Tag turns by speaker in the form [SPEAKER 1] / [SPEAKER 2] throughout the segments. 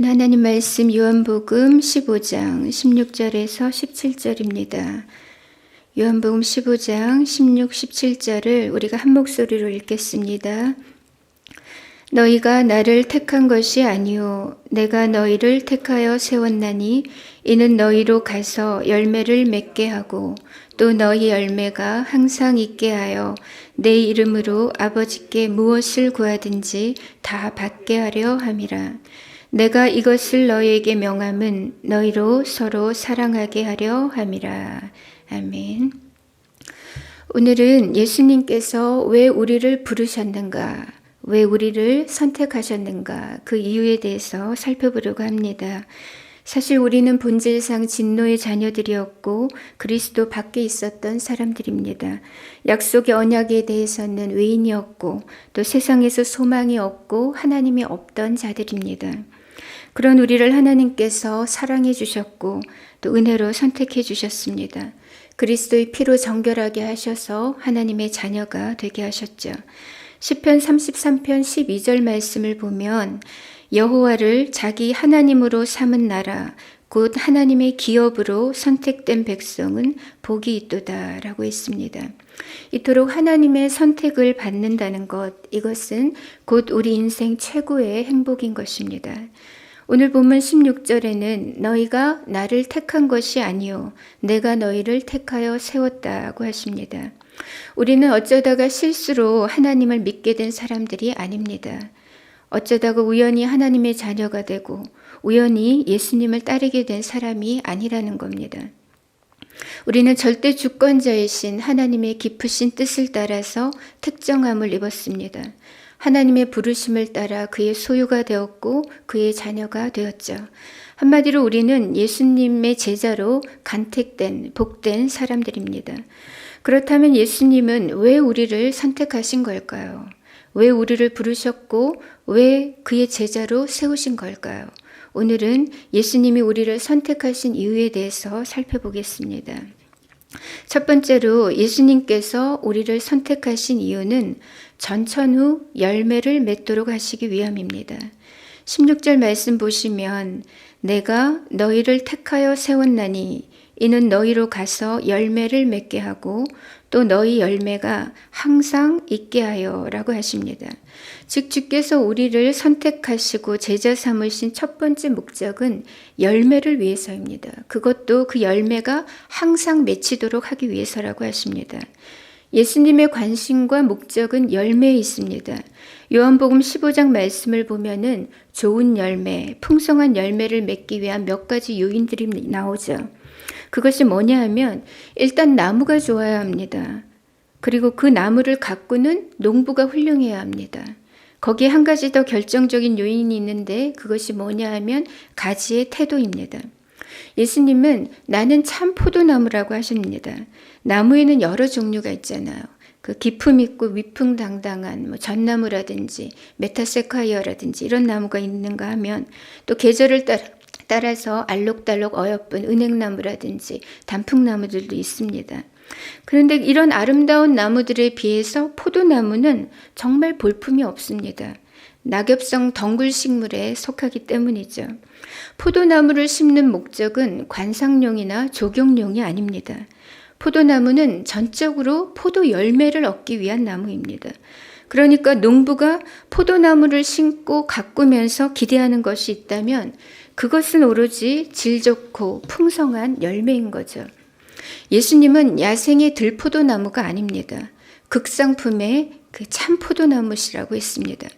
[SPEAKER 1] 하나님 말씀 요한복음 15장 16절에서 17절입니다. 요한복음 15장 16, 17절을 우리가 한 목소리로 읽겠습니다. 너희가 나를 택한 것이 아니요 내가 너희를 택하여 세웠나니 이는 너희로 가서 열매를 맺게 하고 또 너희 열매가 항상 있게 하여 내 이름으로 아버지께 무엇을 구하든지 다 받게 하려 함이라. 내가 이것을 너희에게 명함은 너희로 서로 사랑하게 하려 함이라. 아멘. 오늘은 예수님께서 왜 우리를 부르셨는가, 왜 우리를 선택하셨는가, 그 이유에 대해서 살펴보려고 합니다. 사실 우리는 본질상 진노의 자녀들이었고 그리스도 밖에 있었던 사람들입니다. 약속의 언약에 대해서는 외인이었고 또 세상에서 소망이 없고 하나님이 없던 자들입니다. 그런 우리를 하나님께서 사랑해 주셨고 또 은혜로 선택해 주셨습니다. 그리스도의 피로 정결하게 하셔서 하나님의 자녀가 되게 하셨죠. 시편 33편 12절 말씀을 보면 여호와를 자기 하나님으로 삼은 나라 곧 하나님의 기업으로 선택된 백성은 복이 있도다 라고 했습니다. 이토록 하나님의 선택을 받는다는 것, 이것은 곧 우리 인생 최고의 행복인 것입니다. 오늘 본문 16절에는 너희가 나를 택한 것이 아니요 내가 너희를 택하여 세웠다고 하십니다. 우리는 어쩌다가 실수로 하나님을 믿게 된 사람들이 아닙니다. 어쩌다가 우연히 하나님의 자녀가 되고 우연히 예수님을 따르게 된 사람이 아니라는 겁니다. 우리는 절대 주권자이신 하나님의 깊으신 뜻을 따라서 특정함을 입었습니다. 하나님의 부르심을 따라 그의 소유가 되었고 그의 자녀가 되었죠. 한마디로 우리는 예수님의 제자로 간택된, 복된 사람들입니다. 그렇다면 예수님은 왜 우리를 선택하신 걸까요? 왜 우리를 부르셨고 왜 그의 제자로 세우신 걸까요? 오늘은 예수님이 우리를 선택하신 이유에 대해서 살펴보겠습니다. 첫 번째로 예수님께서 우리를 선택하신 이유는 전천후 열매를 맺도록 하시기 위함입니다. 16절 말씀 보시면 내가 너희를 택하여 세웠나니 이는 너희로 가서 열매를 맺게 하고 또 너희 열매가 항상 있게 하여 라고 하십니다. 즉 주께서 우리를 선택하시고 제자 삼으신 첫 번째 목적은 열매를 위해서입니다. 그것도 그 열매가 항상 맺히도록 하기 위해서라고 하십니다. 예수님의 관심과 목적은 열매에 있습니다. 요한복음 15장 말씀을 보면은 좋은 열매, 풍성한 열매를 맺기 위한 몇 가지 요인들이 나오죠. 그것이 뭐냐 하면 일단 나무가 좋아야 합니다. 그리고 그 나무를 가꾸는 농부가 훌륭해야 합니다. 거기에 한 가지 더 결정적인 요인이 있는데 그것이 뭐냐 하면 가지의 태도입니다. 예수님은 나는 참 포도나무라고 하십니다. 나무에는 여러 종류가 있잖아요. 그 기품 있고 위풍당당한 전나무라든지 메타세콰이어라든지 이런 나무가 있는가 하면 또 계절을 따라서 알록달록 어여쁜 은행나무라든지 단풍나무들도 있습니다. 그런데 이런 아름다운 나무들에 비해서 포도나무는 정말 볼품이 없습니다. 낙엽성 덩굴식물에 속하기 때문이죠. 포도나무를 심는 목적은 관상용이나 조경용이 아닙니다. 포도나무는 전적으로 포도 열매를 얻기 위한 나무입니다. 그러니까 농부가 포도나무를 심고 가꾸면서 기대하는 것이 있다면 그것은 오로지 질 좋고 풍성한 열매인 거죠. 예수님은 야생의 들포도나무가 아닙니다. 극상품의 그 참포도나무시라고 했습니다.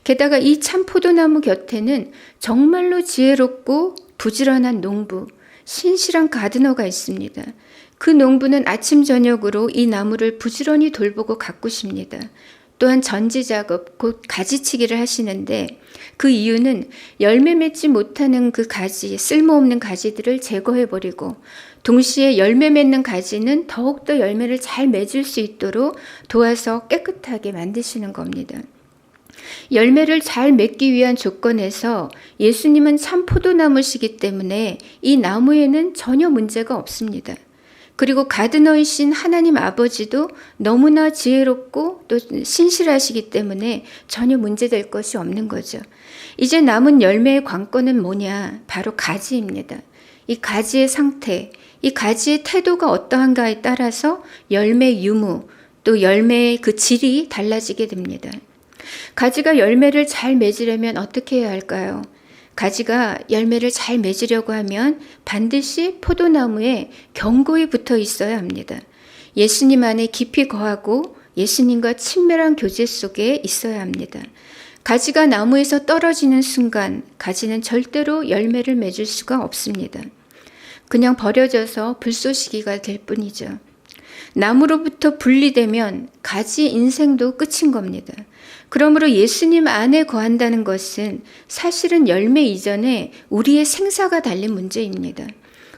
[SPEAKER 1] 게다가 이 참포도나무 곁에는 정말로 지혜롭고 부지런한 농부, 신실한 가드너가 있습니다. 그 농부는 아침 저녁으로 이 나무를 부지런히 돌보고 가꾸십니다. 또한 전지작업, 곧 가지치기를 하시는데 그 이유는 열매 맺지 못하는 그 가지, 쓸모없는 가지들을 제거해버리고 동시에 열매 맺는 가지는 더욱더 열매를 잘 맺을 수 있도록 도와서 깨끗하게 만드시는 겁니다. 열매를 잘 맺기 위한 조건에서 예수님은 참 포도나무시기 때문에 이 나무에는 전혀 문제가 없습니다. 그리고 가드너이신 하나님 아버지도 너무나 지혜롭고 또 신실하시기 때문에 전혀 문제될 것이 없는 거죠. 이제 남은 열매의 관건은 뭐냐? 바로 가지입니다. 이 가지의 상태, 이 가지의 태도가 어떠한가에 따라서 열매 유무, 또 열매의 그 질이 달라지게 됩니다. 가지가 열매를 잘 맺으려면 어떻게 해야 할까요? 가지가 열매를 잘 맺으려고 하면 반드시 포도나무에 견고히 붙어 있어야 합니다. 예수님 안에 깊이 거하고 예수님과 친밀한 교제 속에 있어야 합니다. 가지가 나무에서 떨어지는 순간 가지는 절대로 열매를 맺을 수가 없습니다. 그냥 버려져서 불쏘시개가 될 뿐이죠. 나무로부터 분리되면 가지 인생도 끝인 겁니다. 그러므로 예수님 안에 거한다는 것은 사실은 열매 이전에 우리의 생사가 달린 문제입니다.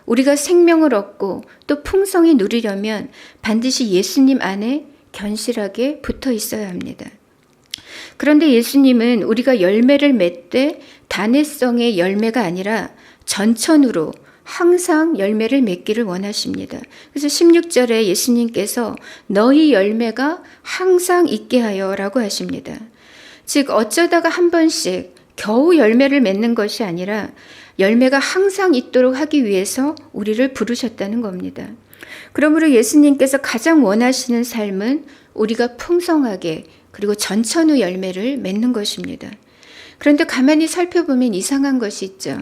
[SPEAKER 1] 우리가 생명을 얻고 또 풍성히 누리려면 반드시 예수님 안에 견실하게 붙어 있어야 합니다. 그런데 예수님은 우리가 열매를 맺되 단회성의 열매가 아니라 전천후로 항상 열매를 맺기를 원하십니다. 그래서 16절에 예수님께서 너희 열매가 항상 있게 하여 라고 하십니다. 즉 어쩌다가 한 번씩 겨우 열매를 맺는 것이 아니라 열매가 항상 있도록 하기 위해서 우리를 부르셨다는 겁니다. 그러므로 예수님께서 가장 원하시는 삶은 우리가 풍성하게 그리고 전천후 열매를 맺는 것입니다. 그런데 가만히 살펴보면 이상한 것이 있죠.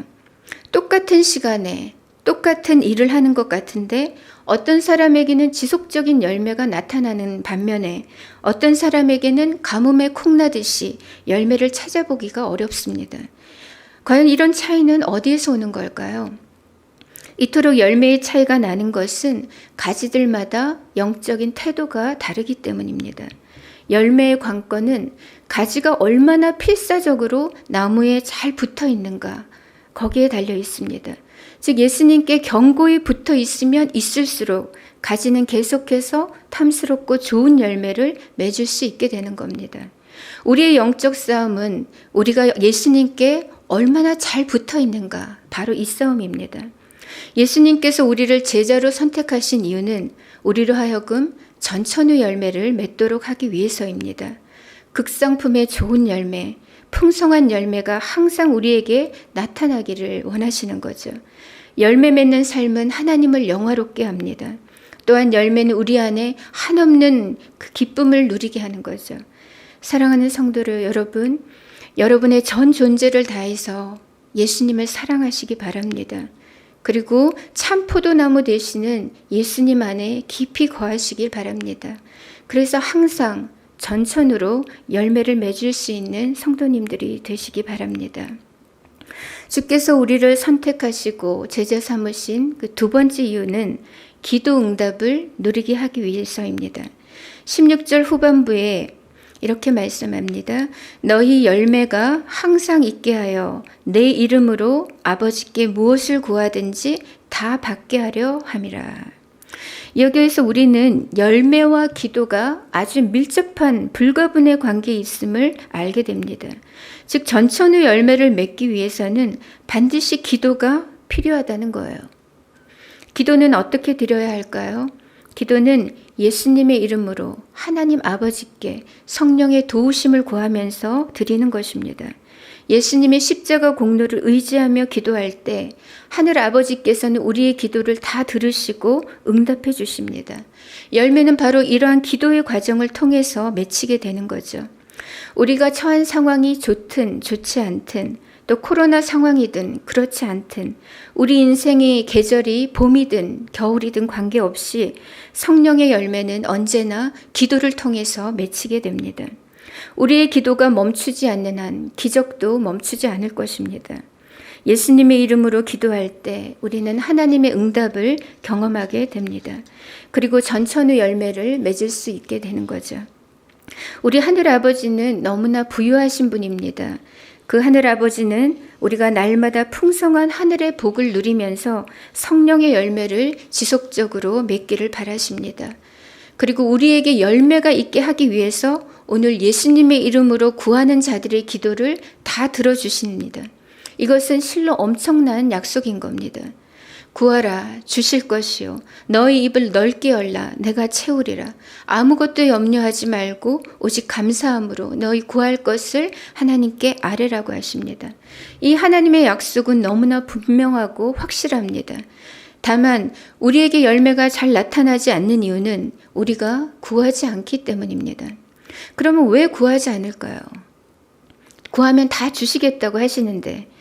[SPEAKER 1] 똑같은 시간에 똑같은 일을 하는 것 같은데 어떤 사람에게는 지속적인 열매가 나타나는 반면에 어떤 사람에게는 가뭄에 콩나듯이 열매를 찾아보기가 어렵습니다. 과연 이런 차이는 어디에서 오는 걸까요? 이토록 열매의 차이가 나는 것은 가지들마다 영적인 태도가 다르기 때문입니다. 열매의 관건은 가지가 얼마나 필사적으로 나무에 잘 붙어 있는가 거기에 달려 있습니다. 즉 예수님께 견고히 붙어 있으면 있을수록 가지는 계속해서 탐스럽고 좋은 열매를 맺을 수 있게 되는 겁니다. 우리의 영적 싸움은 우리가 예수님께 얼마나 잘 붙어 있는가 바로 이 싸움입니다. 예수님께서 우리를 제자로 선택하신 이유는 우리로 하여금 전천후 열매를 맺도록 하기 위해서입니다. 극상품의 좋은 열매, 풍성한 열매가 항상 우리에게 나타나기를 원하시는 거죠. 열매 맺는 삶은 하나님을 영화롭게 합니다. 또한 열매는 우리 안에 한없는 그 기쁨을 누리게 하는 거죠. 사랑하는 성도들 여러분, 여러분의 전 존재를 다해서 예수님을 사랑하시기 바랍니다. 그리고 참 포도나무 되시는 예수님 안에 깊이 거하시길 바랍니다. 그래서 항상 전천후로 열매를 맺을 수 있는 성도님들이 되시기 바랍니다. 주께서 우리를 선택하시고 제자 삼으신 그 두 번째 이유는 기도 응답을 누리게 하기 위해서입니다. 16절 후반부에 이렇게 말씀합니다. 너희 열매가 항상 있게 하여 내 이름으로 아버지께 무엇을 구하든지 다 받게 하려 함이라. 여기에서 우리는 열매와 기도가 아주 밀접한 불가분의 관계에 있음을 알게 됩니다. 즉 전천후 열매를 맺기 위해서는 반드시 기도가 필요하다는 거예요. 기도는 어떻게 드려야 할까요? 기도는 예수님의 이름으로 하나님 아버지께 성령의 도우심을 구하면서 드리는 것입니다. 예수님의 십자가 공로를 의지하며 기도할 때 하늘 아버지께서는 우리의 기도를 다 들으시고 응답해 주십니다. 열매는 바로 이러한 기도의 과정을 통해서 맺히게 되는 거죠. 우리가 처한 상황이 좋든 좋지 않든 또 코로나 상황이든 그렇지 않든 우리 인생의 계절이 봄이든 겨울이든 관계없이 성령의 열매는 언제나 기도를 통해서 맺히게 됩니다. 우리의 기도가 멈추지 않는 한 기적도 멈추지 않을 것입니다. 예수님의 이름으로 기도할 때 우리는 하나님의 응답을 경험하게 됩니다. 그리고 전천후 열매를 맺을 수 있게 되는 거죠. 우리 하늘 아버지는 너무나 부유하신 분입니다. 그 하늘 아버지는 우리가 날마다 풍성한 하늘의 복을 누리면서 성령의 열매를 지속적으로 맺기를 바라십니다. 그리고 우리에게 열매가 있게 하기 위해서 오늘 예수님의 이름으로 구하는 자들의 기도를 다 들어주십니다. 이것은 실로 엄청난 약속인 겁니다. 구하라 주실 것이요 너희 입을 넓게 열라 내가 채우리라. 아무것도 염려하지 말고 오직 감사함으로 너희 구할 것을 하나님께 아뢰라고 하십니다. 이 하나님의 약속은 너무나 분명하고 확실합니다. 다만 우리에게 열매가 잘 나타나지 않는 이유는 우리가 구하지 않기 때문입니다. 그러면 왜 구하지 않을까요? 구하면 다 주시겠다고 하시는데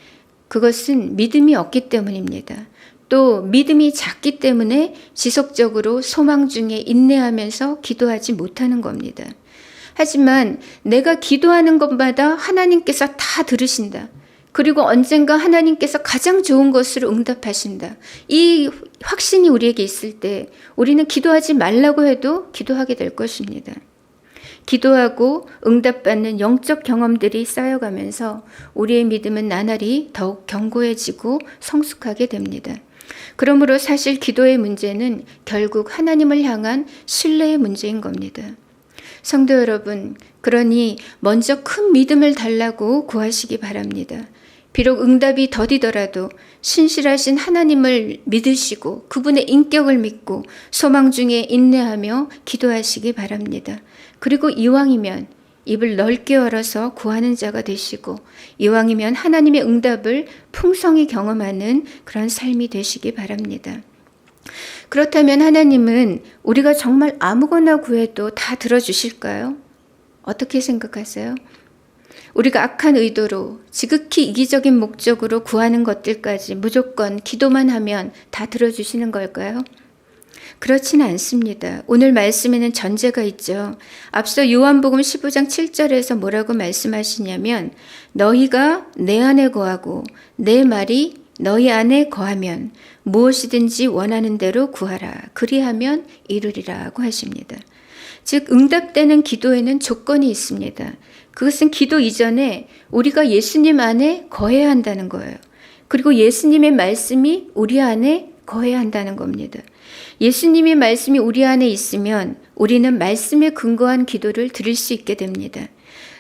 [SPEAKER 1] 그것은 믿음이 없기 때문입니다. 또 믿음이 작기 때문에 지속적으로 소망 중에 인내하면서 기도하지 못하는 겁니다. 하지만 내가 기도하는 것마다 하나님께서 다 들으신다. 그리고 언젠가 하나님께서 가장 좋은 것으로 응답하신다. 이 확신이 우리에게 있을 때 우리는 기도하지 말라고 해도 기도하게 될 것입니다. 기도하고 응답받는 영적 경험들이 쌓여가면서 우리의 믿음은 나날이 더욱 견고해지고 성숙하게 됩니다. 그러므로 사실 기도의 문제는 결국 하나님을 향한 신뢰의 문제인 겁니다. 성도 여러분, 그러니 먼저 큰 믿음을 달라고 구하시기 바랍니다. 비록 응답이 더디더라도 신실하신 하나님을 믿으시고 그분의 인격을 믿고 소망 중에 인내하며 기도하시기 바랍니다. 그리고 이왕이면 입을 넓게 열어서 구하는 자가 되시고 이왕이면 하나님의 응답을 풍성히 경험하는 그런 삶이 되시기 바랍니다. 그렇다면 하나님은 우리가 정말 아무거나 구해도 다 들어주실까요? 어떻게 생각하세요? 우리가 악한 의도로 지극히 이기적인 목적으로 구하는 것들까지 무조건 기도만 하면 다 들어주시는 걸까요? 그렇지는 않습니다. 오늘 말씀에는 전제가 있죠. 앞서 요한복음 15장 7절에서 뭐라고 말씀하시냐면 너희가 내 안에 거하고 내 말이 너희 안에 거하면 무엇이든지 원하는 대로 구하라. 그리하면 이루리라고 하십니다. 즉 응답되는 기도에는 조건이 있습니다. 그것은 기도 이전에 우리가 예수님 안에 거해야 한다는 거예요. 그리고 예수님의 말씀이 우리 안에 거해야 한다는 겁니다. 예수님의 말씀이 우리 안에 있으면 우리는 말씀에 근거한 기도를 드릴 수 있게 됩니다.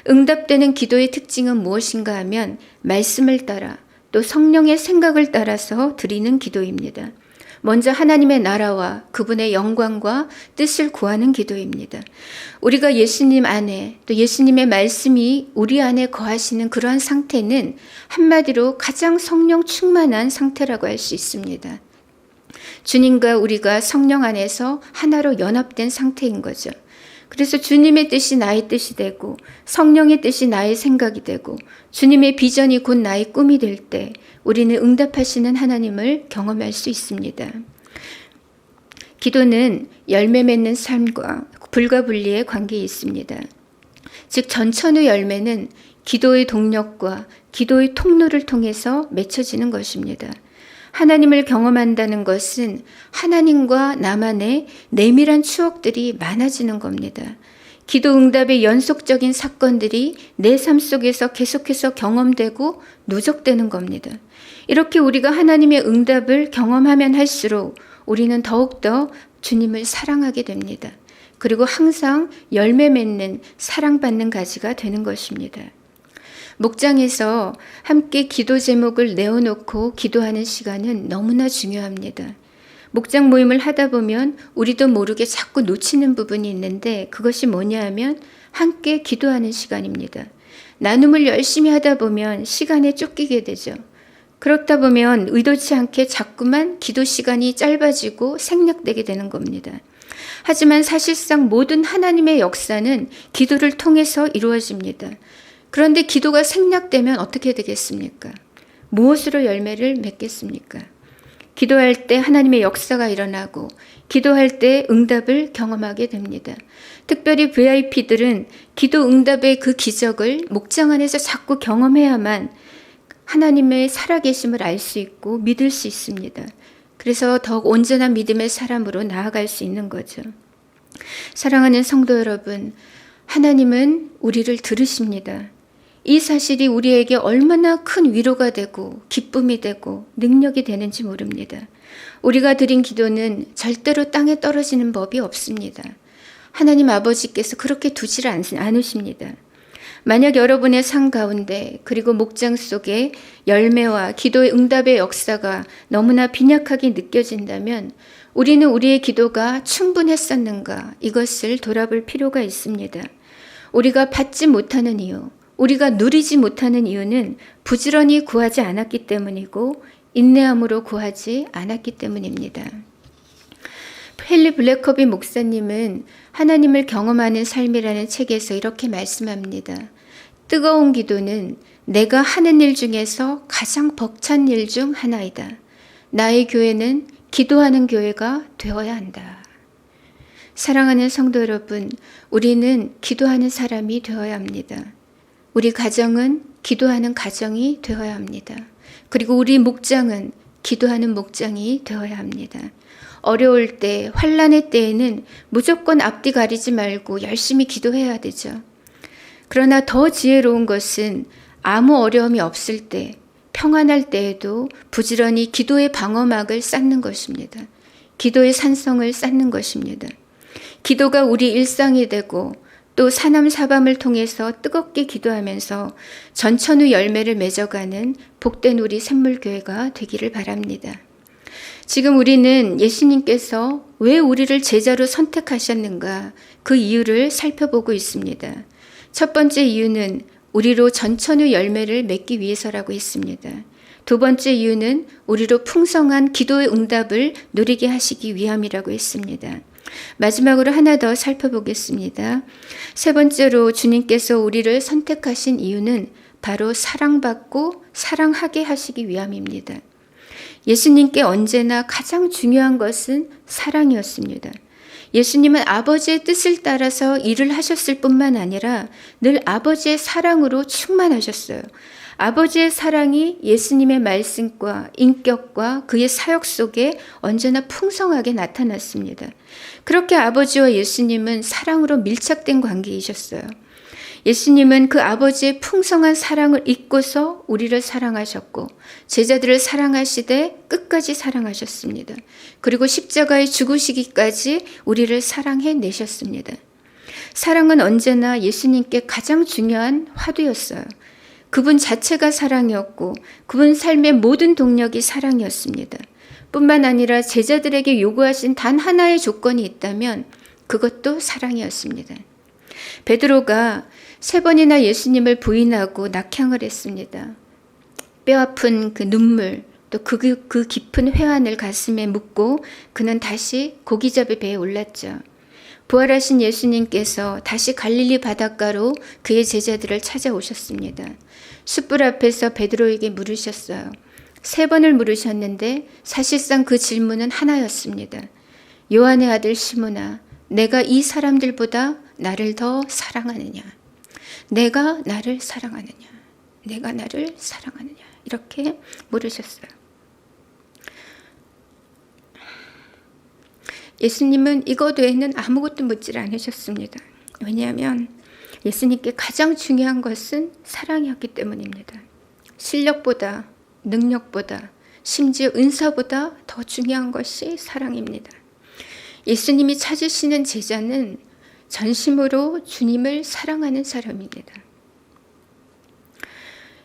[SPEAKER 1] 응답되는 기도의 특징은 무엇인가 하면 말씀을 따라 또 성령의 생각을 따라서 드리는 기도입니다. 먼저 하나님의 나라와 그분의 영광과 뜻을 구하는 기도입니다. 우리가 예수님 안에 또 예수님의 말씀이 우리 안에 거하시는 그러한 상태는 한마디로 가장 성령 충만한 상태라고 할 수 있습니다. 주님과 우리가 성령 안에서 하나로 연합된 상태인 거죠. 그래서 주님의 뜻이 나의 뜻이 되고 성령의 뜻이 나의 생각이 되고 주님의 비전이 곧 나의 꿈이 될 때 우리는 응답하시는 하나님을 경험할 수 있습니다. 기도는 열매 맺는 삶과 불가분리의 관계에 있습니다. 즉 전천후 열매는 기도의 동력과 기도의 통로를 통해서 맺혀지는 것입니다. 하나님을 경험한다는 것은 하나님과 나만의 내밀한 추억들이 많아지는 겁니다. 기도 응답의 연속적인 사건들이 내 삶 속에서 계속해서 경험되고 누적되는 겁니다. 이렇게 우리가 하나님의 응답을 경험하면 할수록 우리는 더욱더 주님을 사랑하게 됩니다. 그리고 항상 열매 맺는 사랑받는 가지가 되는 것입니다. 목장에서 함께 기도 제목을 내어놓고 기도하는 시간은 너무나 중요합니다. 목장 모임을 하다 보면 우리도 모르게 자꾸 놓치는 부분이 있는데 그것이 뭐냐 하면 함께 기도하는 시간입니다. 나눔을 열심히 하다 보면 시간에 쫓기게 되죠. 그렇다 보면 의도치 않게 자꾸만 기도 시간이 짧아지고 생략되게 되는 겁니다. 하지만 사실상 모든 하나님의 역사는 기도를 통해서 이루어집니다. 그런데 기도가 생략되면 어떻게 되겠습니까? 무엇으로 열매를 맺겠습니까? 기도할 때 하나님의 역사가 일어나고 기도할 때 응답을 경험하게 됩니다. 특별히 VIP들은 기도 응답의 그 기적을 목장 안에서 자꾸 경험해야만 하나님의 살아계심을 알 수 있고 믿을 수 있습니다. 그래서 더욱 온전한 믿음의 사람으로 나아갈 수 있는 거죠. 사랑하는 성도 여러분, 하나님은 우리를 들으십니다. 이 사실이 우리에게 얼마나 큰 위로가 되고 기쁨이 되고 능력이 되는지 모릅니다. 우리가 드린 기도는 절대로 땅에 떨어지는 법이 없습니다. 하나님 아버지께서 그렇게 두질 않으십니다. 만약 여러분의 삶 가운데 그리고 목장 속에 열매와 기도의 응답의 역사가 너무나 빈약하게 느껴진다면 우리는 우리의 기도가 충분했었는가 이것을 돌아볼 필요가 있습니다. 우리가 받지 못하는 이유, 우리가 누리지 못하는 이유는 부지런히 구하지 않았기 때문이고 인내함으로 구하지 않았기 때문입니다. 헨리 블랙커비 목사님은 하나님을 경험하는 삶이라는 책에서 이렇게 말씀합니다. 뜨거운 기도는 내가 하는 일 중에서 가장 벅찬 일 중 하나이다. 나의 교회는 기도하는 교회가 되어야 한다. 사랑하는 성도 여러분, 우리는 기도하는 사람이 되어야 합니다. 우리 가정은 기도하는 가정이 되어야 합니다. 그리고 우리 목장은 기도하는 목장이 되어야 합니다. 어려울 때, 환난의 때에는 무조건 앞뒤 가리지 말고 열심히 기도해야 되죠. 그러나 더 지혜로운 것은 아무 어려움이 없을 때, 평안할 때에도 부지런히 기도의 방어막을 쌓는 것입니다. 기도의 산성을 쌓는 것입니다. 기도가 우리 일상이 되고 또 사남사밤을 통해서 뜨겁게 기도하면서 전천후 열매를 맺어가는 복된 우리 샘물교회가 되기를 바랍니다. 지금 우리는 예수님께서 왜 우리를 제자로 선택하셨는가 그 이유를 살펴보고 있습니다. 첫 번째 이유는 우리로 전천후 열매를 맺기 위해서라고 했습니다. 두 번째 이유는 우리로 풍성한 기도의 응답을 누리게 하시기 위함이라고 했습니다. 마지막으로 하나 더 살펴보겠습니다. 세 번째로 주님께서 우리를 선택하신 이유는 바로 사랑받고 사랑하게 하시기 위함입니다. 예수님께 언제나 가장 중요한 것은 사랑이었습니다. 예수님은 아버지의 뜻을 따라서 일을 하셨을 뿐만 아니라 늘 아버지의 사랑으로 충만하셨어요. 아버지의 사랑이 예수님의 말씀과 인격과 그의 사역 속에 언제나 풍성하게 나타났습니다. 그렇게 아버지와 예수님은 사랑으로 밀착된 관계이셨어요. 예수님은 그 아버지의 풍성한 사랑을 잊고서 우리를 사랑하셨고 제자들을 사랑하시되 끝까지 사랑하셨습니다. 그리고 십자가에 죽으시기까지 우리를 사랑해내셨습니다. 사랑은 언제나 예수님께 가장 중요한 화두였어요. 그분 자체가 사랑이었고 그분 삶의 모든 동력이 사랑이었습니다. 뿐만 아니라 제자들에게 요구하신 단 하나의 조건이 있다면 그것도 사랑이었습니다. 베드로가 3번이나 예수님을 부인하고 낙향을 했습니다. 뼈아픈 그 눈물 또 그 깊은 회한을 가슴에 묻고 그는 다시 고기잡이 배에 올랐죠. 부활하신 예수님께서 다시 갈릴리 바닷가로 그의 제자들을 찾아오셨습니다. 숯불 앞에서 베드로에게 물으셨어요. 3번을 물으셨는데 사실상 그 질문은 하나였습니다. 요한의 아들 시몬아, 내가 이 사람들보다 나를 더 사랑하느냐? 내가 나를 사랑하느냐? 내가 나를 사랑하느냐? 이렇게 물으셨어요. 예수님은 이것 외에는 아무것도 묻질 않으셨습니다. 왜냐하면 예수님께 가장 중요한 것은 사랑이었기 때문입니다. 실력보다, 능력보다, 심지어 은사보다 더 중요한 것이 사랑입니다. 예수님이 찾으시는 제자는 전심으로 주님을 사랑하는 사람입니다.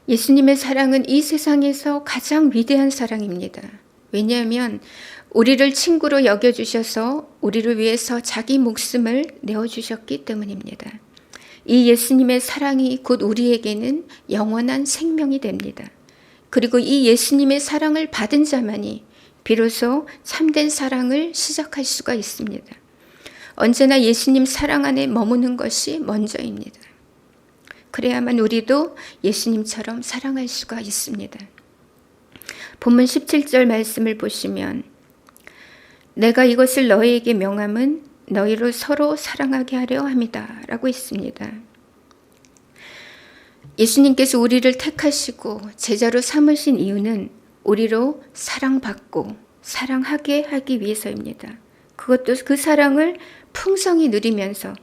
[SPEAKER 1] 예수님의 사랑은 이 세상에서 가장 위대한 사랑입니다. 왜냐하면 우리를 친구로 여겨주셔서 우리를 위해서 자기 목숨을 내어주셨기 때문입니다. 이 예수님의 사랑이 곧 우리에게는 영원한 생명이 됩니다. 그리고 이 예수님의 사랑을 받은 자만이 비로소 참된 사랑을 시작할 수가 있습니다. 언제나 예수님 사랑 안에 머무는 것이 먼저입니다. 그래야만 우리도 예수님처럼 사랑할 수가 있습니다. 본문 17절 말씀을 보시면 내가 이것을 너희에게 명함은 너희로 서로 사랑하게 하려 함이다 라고 있습니다. 예수님께서 우리를 택하시고 제자로 삼으신 이유는 우리로 사랑받고 사랑하게 하기 위해서입니다. 그것도 그 사랑을 풍성히 누리면서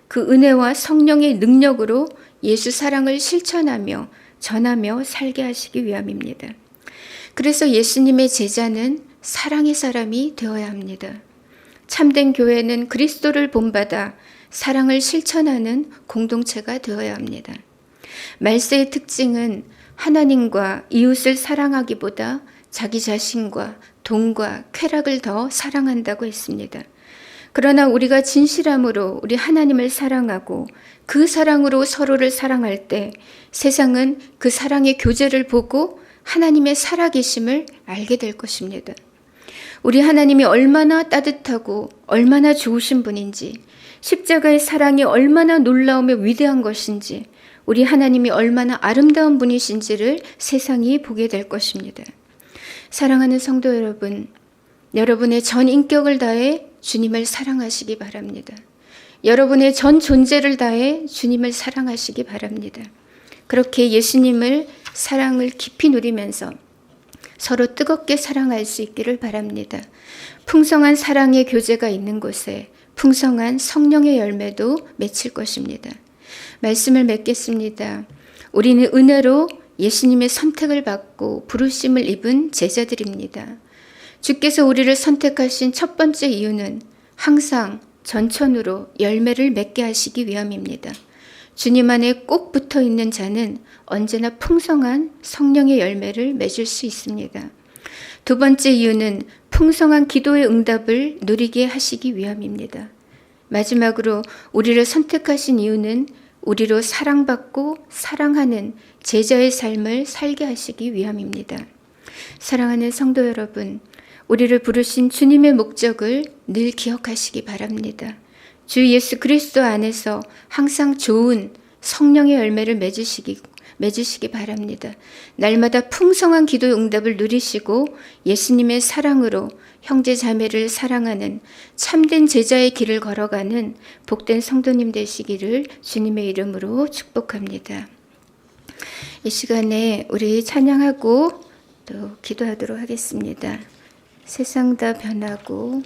[SPEAKER 1] 그 은혜와 성령의 능력으로 예수 사랑을 실천하며 전하며 살게 하시기 위함입니다. 그래서 예수님의 제자는 사랑의 사람이 되어야 합니다. 참된 교회는 그리스도를 본받아 사랑을 실천하는 공동체가 되어야 합니다. 말세의 특징은 하나님과 이웃을 사랑하기보다 자기 자신과 돈과 쾌락을 더 사랑한다고 했습니다. 그러나 우리가 진실함으로 우리 하나님을 사랑하고 그 사랑으로 서로를 사랑할 때 세상은 그 사랑의 교제를 보고 하나님의 살아계심을 알게 될 것입니다. 우리 하나님이 얼마나 따뜻하고 얼마나 좋으신 분인지, 십자가의 사랑이 얼마나 놀라우며 위대한 것인지, 우리 하나님이 얼마나 아름다운 분이신지를 세상이 보게 될 것입니다. 사랑하는 성도 여러분, 여러분의 전 인격을 다해 주님을 사랑하시기 바랍니다. 여러분의 전 존재를 다해 주님을 사랑하시기 바랍니다. 그렇게 예수님을 사랑을 깊이 누리면서 서로 뜨겁게 사랑할 수 있기를 바랍니다. 풍성한 사랑의 교제가 있는 곳에 풍성한 성령의 열매도 맺힐 것입니다. 말씀을 맺겠습니다. 우리는 은혜로 예수님의 선택을 받고 부르심을 입은 제자들입니다. 주께서 우리를 선택하신 첫 번째 이유는 항상 전천후로 열매를 맺게 하시기 위함입니다. 주님 안에 꼭 붙어 있는 자는 언제나 풍성한 성령의 열매를 맺을 수 있습니다. 두 번째 이유는 풍성한 기도의 응답을 누리게 하시기 위함입니다. 마지막으로 우리를 선택하신 이유는 우리로 사랑받고 사랑하는 제자의 삶을 살게 하시기 위함입니다. 사랑하는 성도 여러분, 우리를 부르신 주님의 목적을 늘 기억하시기 바랍니다. 주 예수 그리스도 안에서 항상 좋은 성령의 열매를 맺으시기 바랍니다. 날마다 풍성한 기도의 응답을 누리시고 예수님의 사랑으로 형제 자매를 사랑하는 참된 제자의 길을 걸어가는 복된 성도님 되시기를 주님의 이름으로 축복합니다. 이 시간에 우리 찬양하고 또 기도하도록 하겠습니다. 세상 다 변하고